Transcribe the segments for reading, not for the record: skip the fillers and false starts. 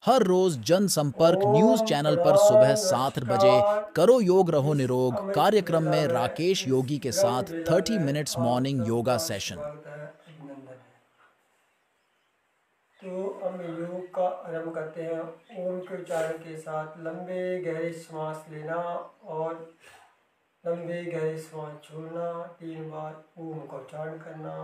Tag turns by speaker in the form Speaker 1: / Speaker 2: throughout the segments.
Speaker 1: हर रोज जनसंपर्क न्यूज
Speaker 2: ओम
Speaker 1: चैनल पर सुबह
Speaker 2: प्रणाम
Speaker 1: 7 बजे
Speaker 2: नमस्कार।
Speaker 1: करो योग रहो निरोग
Speaker 2: अमित
Speaker 1: कार्यक्रम
Speaker 2: बेला
Speaker 1: में
Speaker 2: में
Speaker 1: राकेश
Speaker 2: इस
Speaker 1: योगी के
Speaker 2: रंग
Speaker 1: साथ
Speaker 2: बेला
Speaker 1: 30
Speaker 2: में
Speaker 1: मिनट्स
Speaker 2: आप
Speaker 1: मॉर्निंग योगा
Speaker 2: सबका
Speaker 1: सेशन।
Speaker 2: स्वागत है, अभिनंदन है। तो हम योग का आरंभ करते हैं। ओम के उच्चारण के साथ लंबे गहरे श्वास लेना और लंबे गहरे श्वास छोड़ना। 3 बार ओम का उच्चारण करना।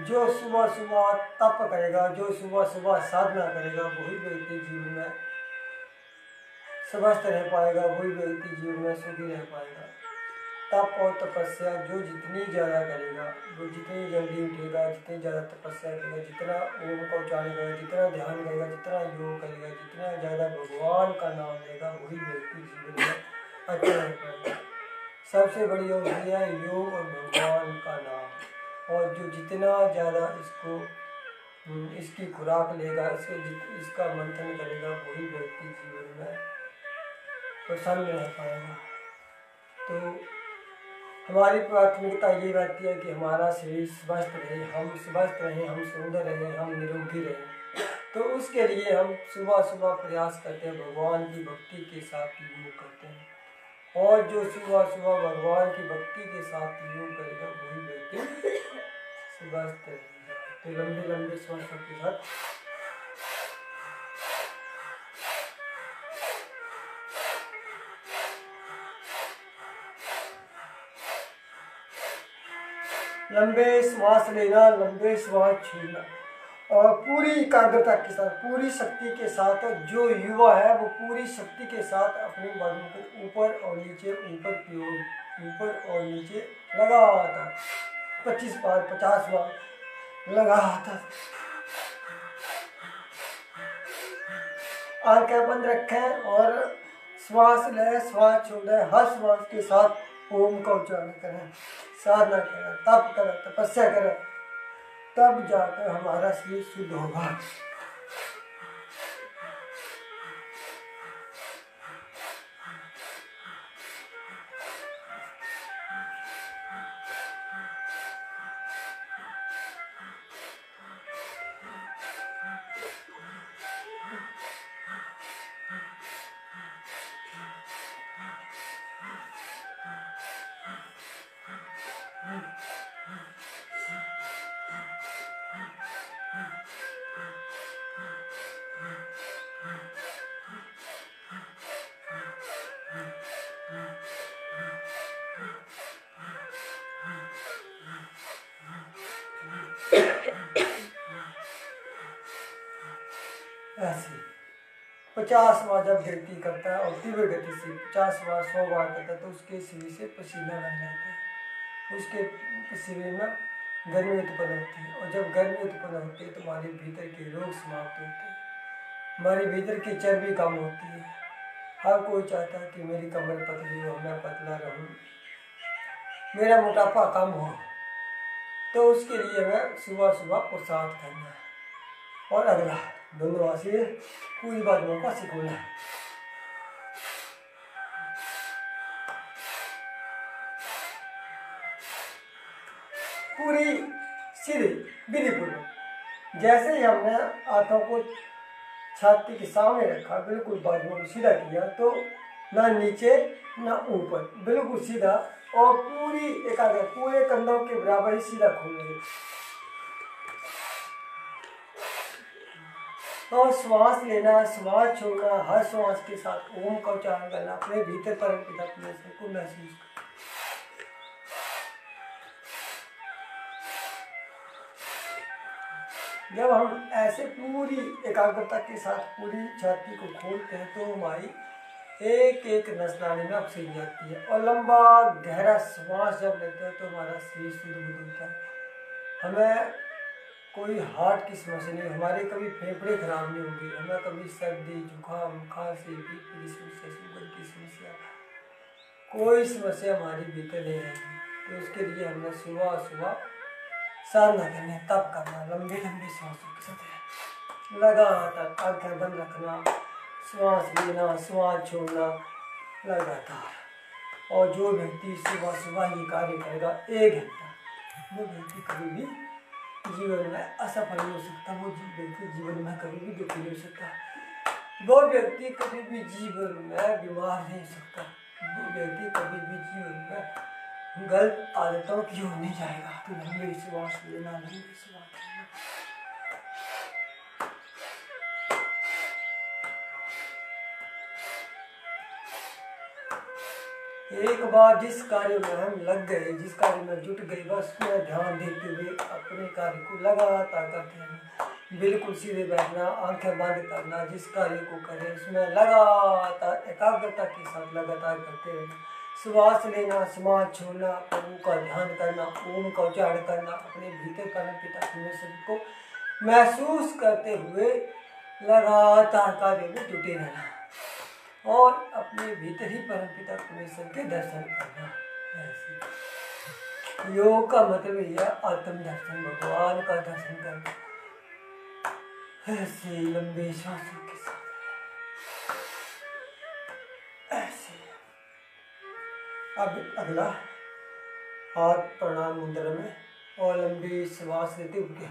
Speaker 2: जो सुबह सुबह तप करेगा, जो सुबह सुबह साधना करेगा, वही व्यक्ति जीवन में स्वस्थ रह पाएगा, वही व्यक्ति जीवन में सुखी रह पाएगा। तप और तपस्या जो जितनी ज़्यादा करेगा, वो जितनी जल्दी उठेगा, जितनी ज़्यादा तपस्या करेगा, जितना ओम का उच्चारण करेगा, जितना ध्यान करेगा, जितना योग करेगा, जितना ज़्यादा भगवान का नाम लेगा, वही व्यक्ति जीवन में अच्छा रह पाएगा। सबसे बड़ी औषधि है योग और भगवान का नाम। और जो जितना ज़्यादा इसकी खुराक लेगा, इसका मंथन करेगा, वही व्यक्ति जीवन में प्रसन्न रह पाएगा। तो हमारी प्राथमिकता ये रहती है कि हमारा शरीर स्वस्थ रहे, हम स्वस्थ रहें, हम सुंदर रहें, हम निरोगी रहें। तो उसके लिए हम सुबह सुबह प्रयास करते हैं, भगवान की भक्ति के साथ योग करते हैं। और जो सुबह सुबह भगवान की भक्ति के साथ योग करेगा, वही व्यक्ति स्वस्थ रहेगा। तो लंबे लंबे श्वासों के साथ लंबे श्वास लेना, लंबे श्वास छोड़ना और पूरी एकाग्रता के साथ, पूरी शक्ति के साथ। जो युवा है वो पूरी शक्ति के साथ अपने बालों को ऊपर और नीचे, ऊपर की ओर, ऊपर और नीचे लगाता 25 बार, 50 बार लगाता। आंखें बंद रखें और श्वास लें, श्वास छोड़ें। हर श्वास के साथ ओम का उच्चारण करें, साधना करें, तप करें, तपस्या करें, तब जाकर हमारा शरीर शुद्ध होगा। ऐसे 50 बार जब गिनती करता है और तीव्र गति से 50 बार, 100 बार करता है, तो उसके शरीर से पसीना बह जाता है, उसके शरीर में गर्मी उत्पन्न होती है। और जब गर्मी उत्पन्न होती है तो हमारे भीतर के रोग समाप्त होते हैं, हमारे भीतर की चर्बी कम होती है। हर कोई चाहता है कि मेरी कमर पतली हो, मैं पतला रहूं, मेरा मोटापा कम हो। तो उसके लिए हमें सुबह सुबह पुरुषार्थ करना है। और अगला दोनों से पूरी बातों का सिखाना है। पूरी सीधी विधि पूर्वक, जैसे ही हमने हाथों को छाती के सामने रखा, बिल्कुल बाजुओं को सीधा किया, तो ना नीचे ना ऊपर, बिल्कुल सीधा और पूरी एकाग्र, पूरे कंधों के बराबर ही सीधा खोलेंगे। और श्वास लेना, श्वास छोड़ना, हर श्वास के साथ ओम का उच्चारण करना, अपने भीतर परमपिता परमेश्वर को महसूस करना। जब हम ऐसे पूरी एकाग्रता के साथ पूरी छाती को खोलते हैं तो हमारी एक एक नस नाड़ी में ऑक्सीजन जाती है, और लंबा गहरा श्वास जब लेते हैं तो हमारा शरीर शुद्ध होता है। हमें कोई हार्ट की समस्या नहीं, हमारे कभी फेफड़े खराब नहीं होंगे, हमें कभी सर्दी, जुकाम, खांसी, बीपी की समस्या, शुगर की समस्या, कोई समस्या हमारी भीतर नहीं रहेगी। तो उसके लिए हमें सुबह सुबह साधना करनी, तब करना, लंबी लंबी सांसों के साथ लगातार आंखें बंद रखना, श्वास लेना, श्वास छोड़ना लगातार। और जो व्यक्ति सुबह सुबह ये कार्य करेगा 1 घंटा, वो व्यक्ति कभी भी जीवन में असफल नहीं हो सकता, वो व्यक्ति जीवन में कभी भी दुखी नहीं हो सकता, वो व्यक्ति कभी भी जीवन में बीमार नहीं हो सकता, वो व्यक्ति कभी भी जीवन में गलत आदतों की ओर नहीं जाएगा। तो लंबी श्वास लेना, लंबी श्वास लेना। एक बार जिस कार्य में हम लग गए, जिस कार्य में जुट गए, बस उसमें ध्यान देते हुए अपने कार्य को लगातार करते रहना, बिल्कुल सीधे बैठना, आंखें बंद करना, जिस कार्य को करें उसमें लगातार एकाग्रता के साथ लगातार करते रहना। श्वास लेना, श्वास छोड़ना, प्रभु का ध्यान करना, ओम का उच्चारण करना, अपने भीतर परमपिता परमेश्वर को महसूस करते हुए लगातार कार्य में जुटे रहना, और अपने भीतर ही परमपिता परमेश्वर के दर्शन करना। ऐसे योग का मतलब यह आत्म दर्शन, भगवान का दर्शन करना, ऐसे लंबे सांसों के साथ, ऐसे। अब अगला हाथ प्रणाम मुद्रा में, और लंबी श्वास लेते हुए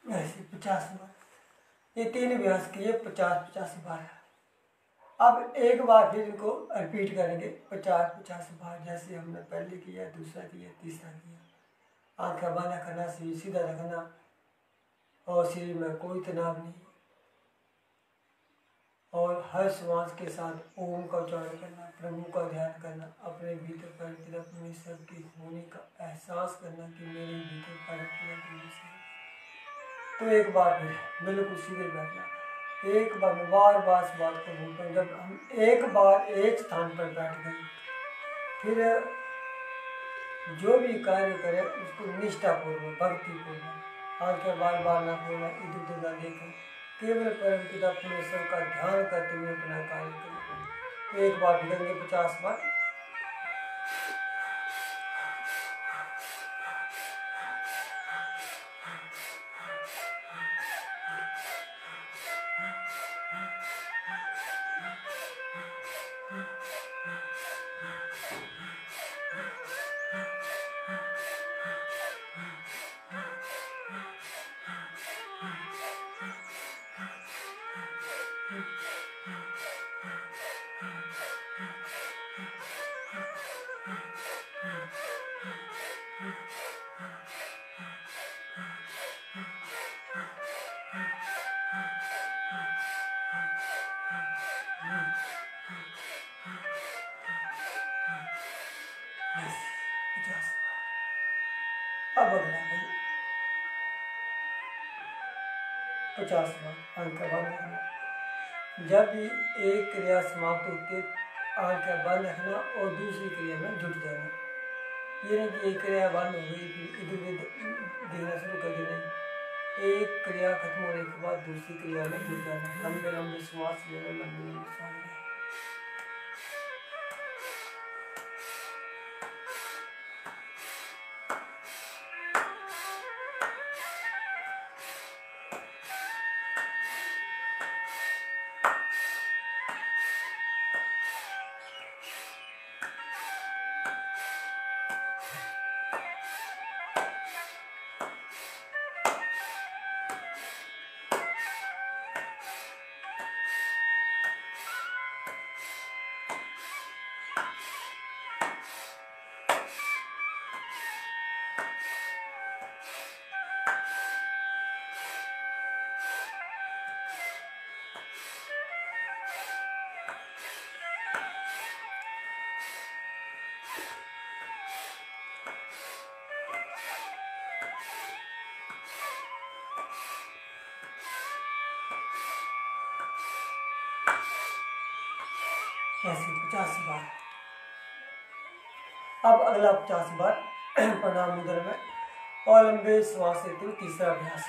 Speaker 2: ऐसे 50 बार, ये 3 अभ्यास किए 50-50 बार। अब एक बार फिर इनको रिपीट करेंगे 50-50 बार, जैसे हमने पहले किया, दूसरा किया, तीसरा किया। आंखें बंद करना, शरीर सीधा रखना, और शरीर में कोई तनाव नहीं, और हर श्वास के साथ ओम का उच्चारण करना, प्रभु का ध्यान करना, अपने भीतर परमपिता परमेश्वर के होने का एहसास करना कि मेरे भीतर परमपिता परमेश्वर। तो एक बार फिर बिल्कुल सीधे बैठना, एक बार में बार बार इस बात को बोलता हूँ। जब हम एक बार एक स्थान पर बैठ गए, फिर जो भी कार्य करें उसको निष्ठापूर्वक, भक्तिपूर्वक, आंखें बार बार ना खोलना, इधर उधर ना देखें, केवल परमपिता परमेश्वर का ध्यान करते हुए अपना कार्य करें। तो एक बार भिड़ेंगे 50 बार। 50 बार आंखें बंद रखना। जब भी एक क्रिया समाप्त होती है आंखें बंद रखना और दूसरी क्रिया में जुट जाना। ये नहीं कि एक क्रिया बंद हो गई फिर इधर उधर देखना शुरू कर देना। एक क्रिया खत्म होने के बाद दूसरी क्रिया में जुट जाना। लंबे लंबे श्वास लेना, लंबे लंबे श्वास लेना। ऐसे 50 बार। अब अगला 50 बार प्रणाम मुद्रा में और लंबे श्वास लेते हुए तीसरा अभ्यास।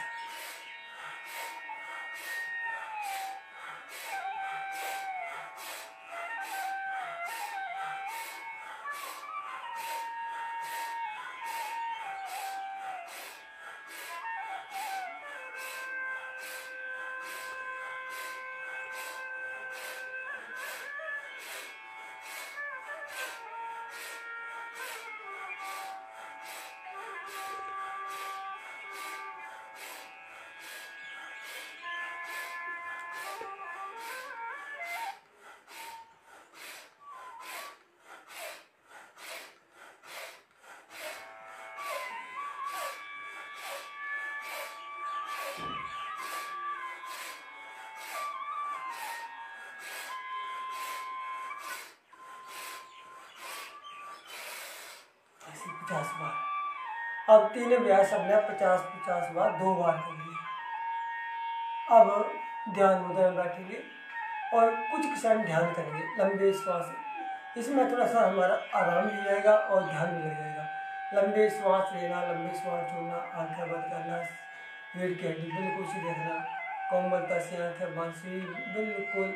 Speaker 2: ऐसे 50 बार। अब तीन अभ्यास हमने 50-50 बार 2 बार कर लिए। अब ध्यान मुद्रा में बैठेंगे और कुछ क्षण ध्यान करेंगे लंबे श्वास। इसमें थोड़ा सा हमारा आराम भी रहेगा और ध्यान भी लग जाएगा। लंबे श्वास लेना, लंबे श्वास छोड़ना, आंखें बंद करना, रीढ़ की हड्डी बिल्कुल सीधी रखना, कोमलता से आंखें बंद, शरीर बिल्कुल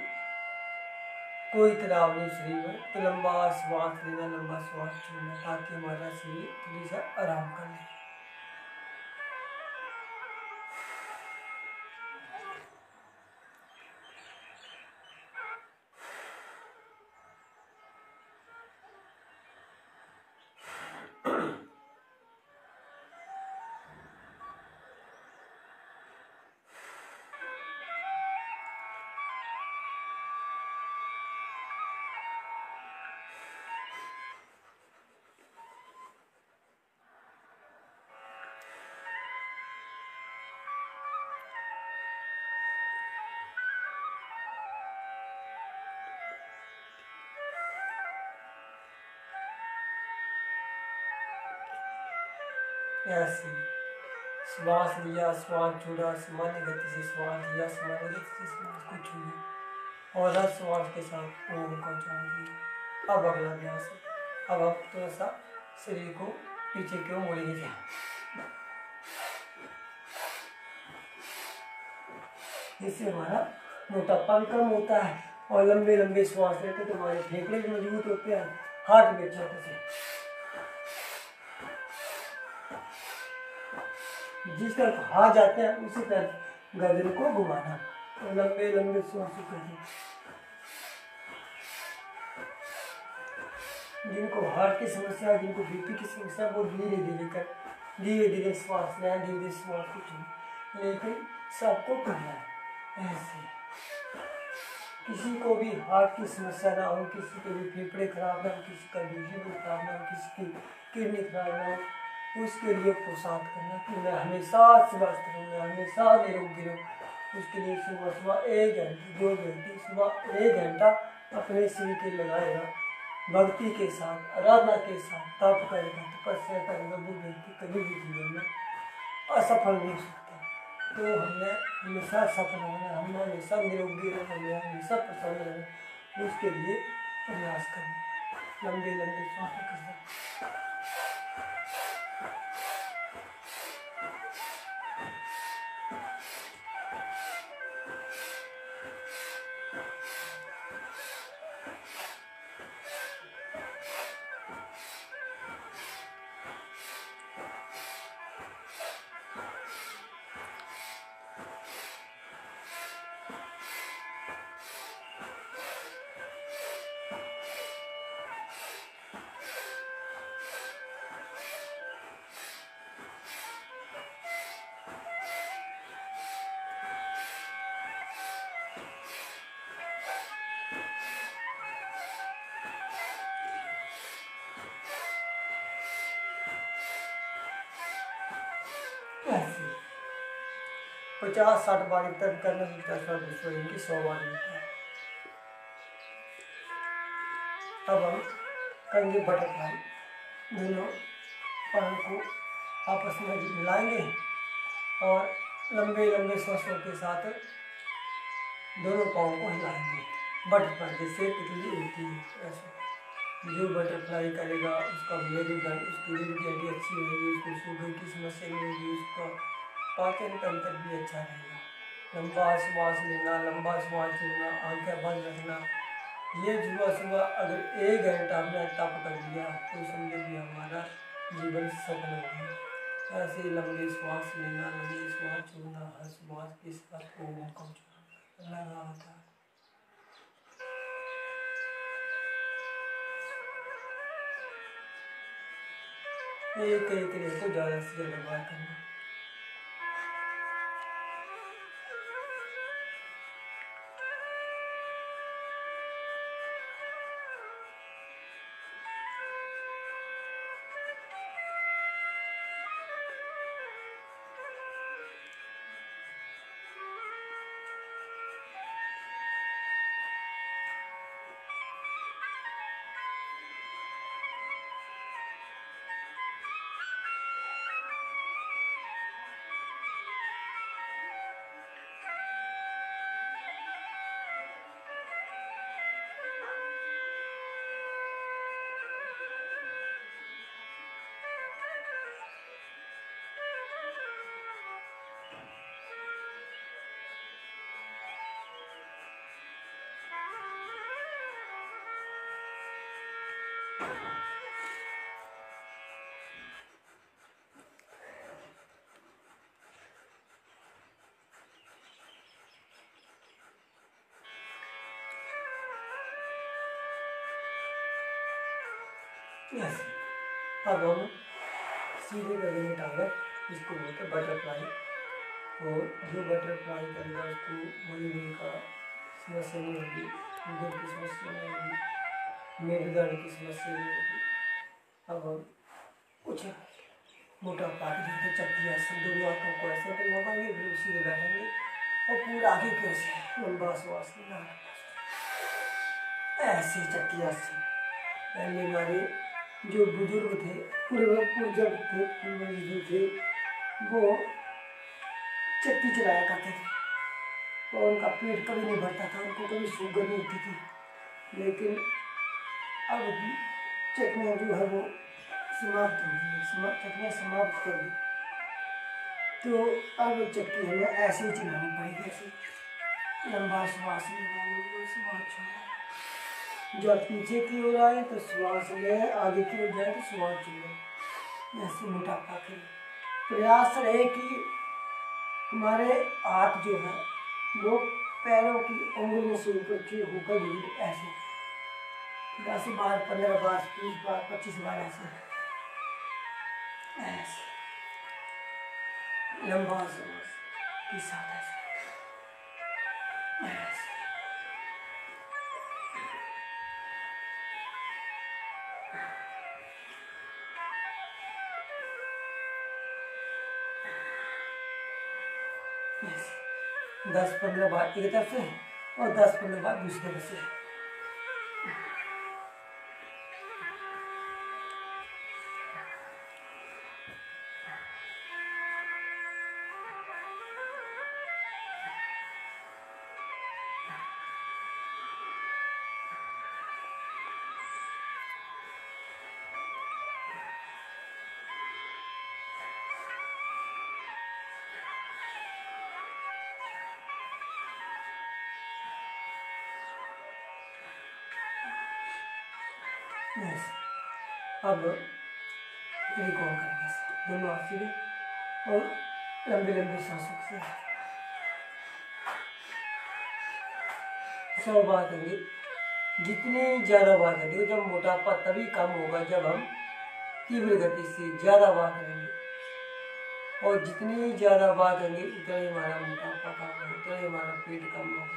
Speaker 2: कोई तनाव नहीं शरीर में। तो लंबा श्वास लेना, लंबा श्वास छोड़ना ताकि हमारा शरीर थोड़ी सा आराम कर ले। ऐसे श्वास लिया, श्वास छोड़ा, सामान्य गति से श्वास लिया, सामान्य गति से श्वास को छोड़ा और हर श्वास के साथ ओम को उच्चारण किया। अब अगला अभ्यास है। अब आप थोड़ा सा शरीर को पीछे की ओर मोड़ेंगे, जिससे हमारा मोटापा भी कम होता है और लंबे लंबे श्वास लेते तो हमारे फेफड़े भी मजबूत होते हैं, हार्ट भी अच्छा होता है। जिस तरफ हाथ जाते हैं उसी तरफ गर्दन को घुमाना और लंबे लंबे श्वास करें। जिनको हार्ट की समस्या, जिनको बीपी की समस्या, वो धीरे धीरे श्वास लें, धीरे धीरे श्वास को छोड़ें, लेकिन सबको करना है ऐसे। किसी को भी हार्ट की समस्या ना हो, किसी के भी फेफड़े खराब ना हो, किसी का बीपी खराब ना हो, किसी की किडनी खराब ना हो, उसके लिए पुरुषार्थ करना कि मैं हमेशा स्वस्थ रहूँ, मैं हमेशा निरोगी रहूँ। उसके लिए सुबह सुबह 1 घंटे, जो व्यक्ति सुबह 1 घंटा अपने शरीर के लगाएगा, भक्ति के साथ, आराधना के साथ तप करेगा, तपस्या करेगा, वो व्यक्ति कभी भी जीवन में असफल नहीं हो सकता। तो हमने हमेशा सफल होना, हमने हमेशा निरोगी रहना, हमें हमेशा प्रसन्न रहना, उसके लिए प्रयास करना। लंबे लंबे सांस करना। ऐसे 50-60 बार तक करने से 10 बार इनकी 100 बार मिलता है। अब हम करेंगे बटरफ्लाई। दोनों पैरों को आपस में मिलाएंगे और लंबे लंबे श्वासों के साथ दोनों पाँव को हिलाएंगे। बटरफ्लाई जैसे तितली उड़ती है ऐसे। जो बटरफ्लाई करेगा उसका मेरुदंड, उसकी रीढ़ की हड्डी अच्छी रहेगी, उसको शुगर की समस्या नहीं होगी, उसका पाचन तंत्र भी अच्छा रहेगा। लंबा श्वास लेना, लंबा श्वास छोड़ना, आंखें बंद रखना, ये सुबह सुबह अगर 1 घंटा हमने तप कर लिया तो समझो कि हमारा जीवन सफल हो गया। ऐसे लंबे श्वास लेना, लंबे श्वास छोड़ना, हर श्वास के साथ ओम का उच्चारण लगा होता है। एक तो ज़्यादा से ज़्यादा बार करना। यस, अब हम सीधे करेंगे टांगर, इसको बोलते हैं बटरफ्लाई। और जो बटरफ्लाई करेगा उसको मधुमेह का समस्या नहीं होगी, शुगर की समस्या नहीं होगी, मेरुदंड की समस्या नहीं होगी। अब हम कुछ मोटापा के जैसे चक्की आसन, दोनों हाथों को ऐसे लगाएंगे, फिर सीधे बैठेंगे और पूरा आगे की ओर से लंबा श्वास लेना, ऐसे चक्की आसन। पहले हमारे जो बुजुर्ग थे, पूर्वज थे, वो चक्की चलाया करते थे और उनका पेट कभी नहीं भरता था, उनको कभी शुगर नहीं होती थी। लेकिन अब चक्कियाँ जो है वो समाप्त हो गई, चक्कियाँ समाप्त कर दी, तो अब चक्की हमें ऐसे ही चलानी पड़ेगी। ऐसे लंबा श्वास लेना, लंबा श्वास छोड़ना, जब पीछे की ओर आए तो श्वास ले, आगे की ओर जाए तो श्वास छोड़े। ऐसे मोटापा के प्रयास रहे कि हमारे हाथ जो है वो पैरों की उंगलियों से ऊपर की होकर भी ऐसे 10 बार, 15 बार, 20 बार, 25 बार ऐसे ऐसे लंबा श्वास के साथ ऐसे ऐसे। ऐसे 10-15 बार एक तरफ से और 10-15 बार दूसरी तरफ से। अब रिकॉर्ड करेंगे दोनों हाथ सीधे और लंबे लंबे सांसों से 100 बार करेंगे। जितनी ज़्यादा बार करेंगे, जब मोटापा तभी कम होगा जब हम तीव्र गति से ज़्यादा बार करेंगे, और जितनी ज़्यादा बार करेंगे उतना ही हमारा मोटापा कम होगा, उतना ही हमारा पेट कम होगा।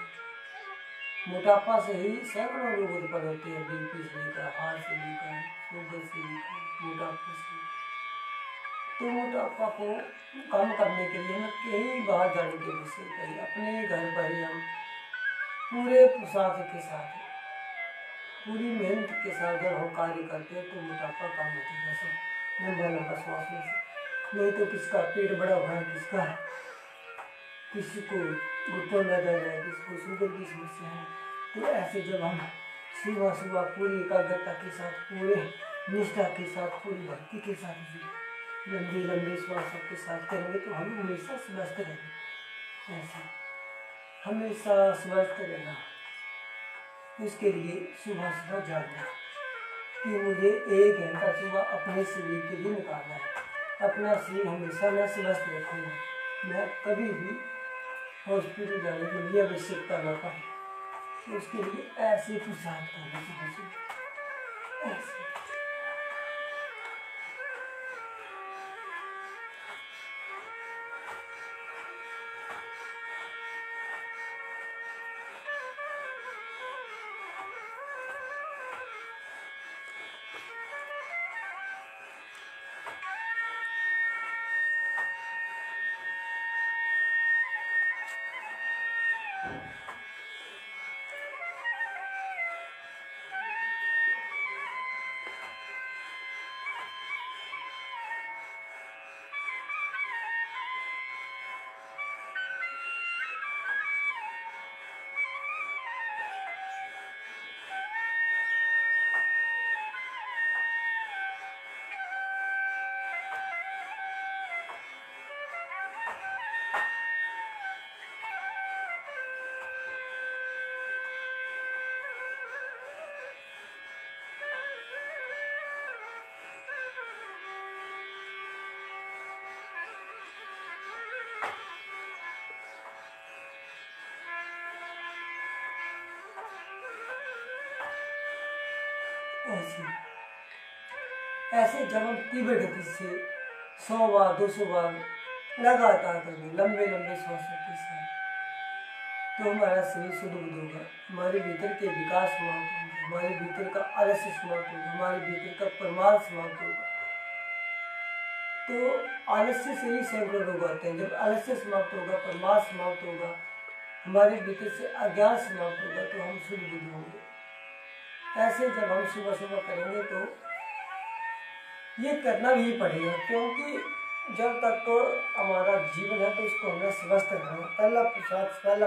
Speaker 2: मोटापा से ही सैकड़ों रोग उत्पन्न होते हैं, बीपी से लेकर, हार्ट से लेकर, शुगर से लेकर, मोटापा से। तो मोटापा को कम करने के लिए हमें कहीं बाहर जाने की आवश्यकता है। अपने घर पर ही हम पूरे पोशाक के साथ, पूरी मेहनत के साथ जब हम कार्य करते हैं तो मोटापा कम होता है। जैसे लंबा लंबा श्वास लेने से, नहीं तो किसका पेट बड़ा हुआ है, किसी को घुटनों में दर्द है, किसी को शुगर की समस्या है। तो ऐसे जब हम सुबह सुबह पूरी एकाग्रता के साथ, पूरे निष्ठा के साथ, पूरी भक्ति के साथ लंबे लंबे श्वासों के साथ करेंगे तो हम हमेशा स्वस्थ रहेंगे। ऐसे हमेशा स्वस्थ रहना, उसके लिए सुबह सुबह जागना कि मुझे 1 घंटा सुबह अपने शरीर के लिए निकालना है। अपना शरीर हमेशा मैं स्वस्थ रखूँगा, मैं कभी भी हॉस्पिटल जाने के लिए आवश्यकता न पड़े। तो उसके लिए ऐसे पुरुषार्थ करना चाहिए, ऐसे। ऐसे जब हम तीव्र गति से 100 बार 200 बार लगातार करेंगे लंबे लंबे श्वासों के साथ, तो हमारा शरीर शुद्ध बुद्ध होगा, हमारे भीतर के विकास समाप्त होंगे, हमारे भीतर का आलस्य समाप्त होगा, हमारे भीतर का प्रमाद समाप्त होगा। तो आलस्य से ही सैकड़ों रोग आते हैं। जब आलस्य समाप्त होगा, प्रमाद समाप्त होगा, हमारे भीतर से अज्ञान समाप्त होगा, तो हम शुद्ध बुद्ध होंगे। ऐसे जब हम सुबह सुबह करेंगे तो ये करना भी पड़ेगा, क्योंकि जब तक तो हमारा जीवन है तो उसको हमें स्वस्थ रखना। पहला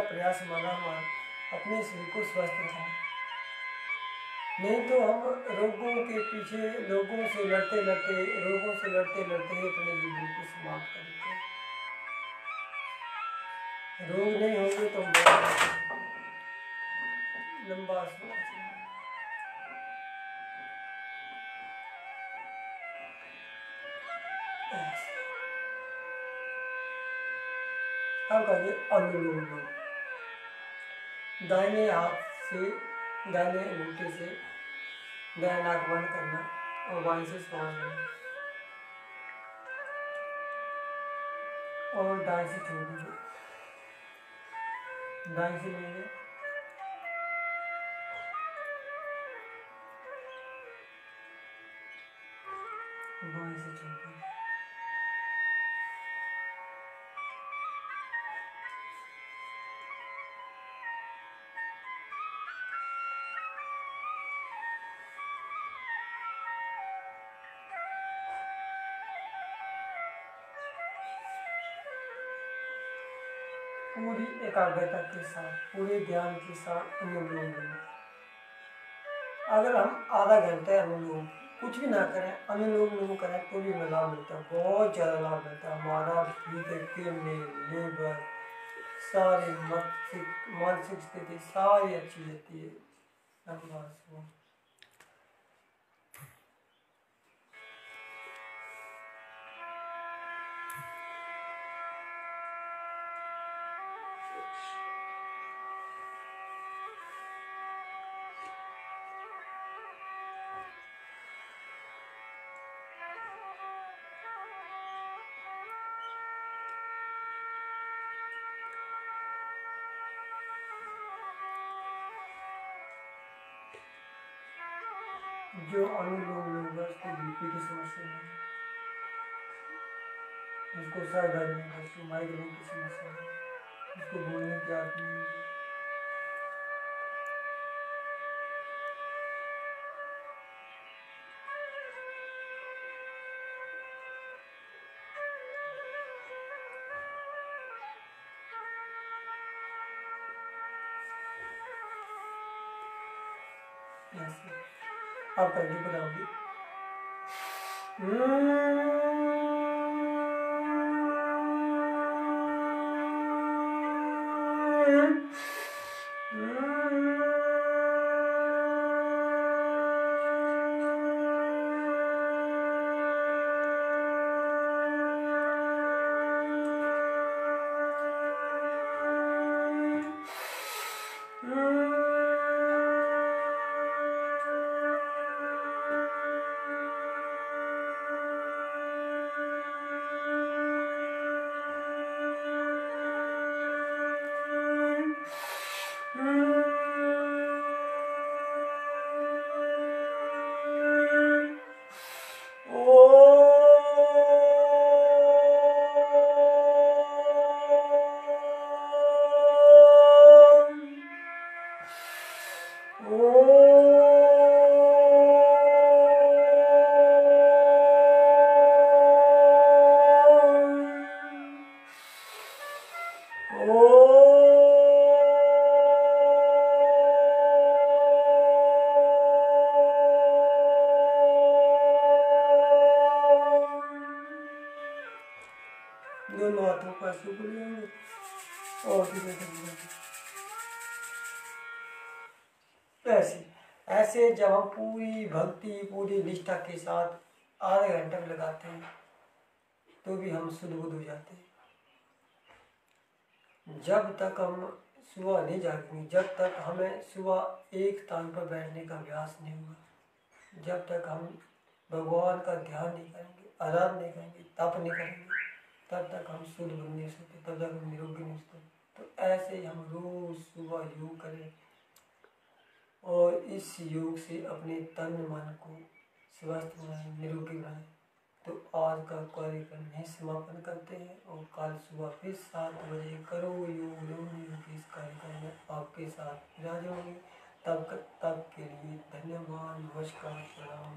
Speaker 2: प्रयास हमारा अपने शरीर को स्वस्थ रखना। नहीं तो हम रोगों के पीछे, रोगों से लड़ते लड़ते ही अपने जीवन को समाप्त कर देते हैं। रोग नहीं होंगे तो लंबा श्वास, अब करिए अनुलोम विलोम। दाहिने हाथ से, दाहिने अंगूठे से दाहिना नाक बंद करना और बाएं से श्वास लेना और दाएं से छोड़ दीजिए। दाएं से लेंगे, बाएं से छोड़ दीजिए। पूरी एकाग्रता के साथ, पूरे ध्यान के साथ अनुलोम विलोम। अगर हम आधा घंटे अनुलोम कुछ भी ना करें, अनुलोम विलोम करें तो भी हमें लाभ मिलता है, बहुत ज़्यादा लाभ मिलता है। हमारा भीतर किडनी, लीवर, सारी मानसिक स्थिति सारी अच्छी रहती है। जो अनुलोम विलोम है उसको बीपी की समस्या है, उसको सर दर्द में, उसको माइग्रेन की समस्या है, उसको बोलने की आदत नहीं है। ऐसे आप करके बताओगे। दोनों हाथों को ऐसे ऊपर लेंगे और ऐसे ऐसे जब हम पूरी भक्ति पूरी निष्ठा के साथ आधे घंटे में लगाते हैं तो भी हम शुद्ध बुद्ध हो जाते हैं। जब तक हम सुबह नहीं जागेंगे, जब तक हमें सुबह एक स्थान पर बैठने का अभ्यास नहीं हुआ, जब तक हम भगवान का ध्यान नहीं करेंगे, आराधना नहीं करेंगे, तप नहीं करेंगे, तब तक हम शुद्ध बुद्ध नहीं सकते, तब तक हम निरोगी नहीं सकते। तो ऐसे ही हम रोज सुबह योग करें और इस योग से अपने तन मन को स्वस्थ बनाएं, निरोगी बनाएं। तो आज का कार्यक्रम यहीं समापन करते हैं और कल सुबह फिर 7 बजे करो योग योग इस कार्यक्रम में आपके साथ विराज होंगे। तब के लिए धन्यवाद, नमस्कार, प्रणाम।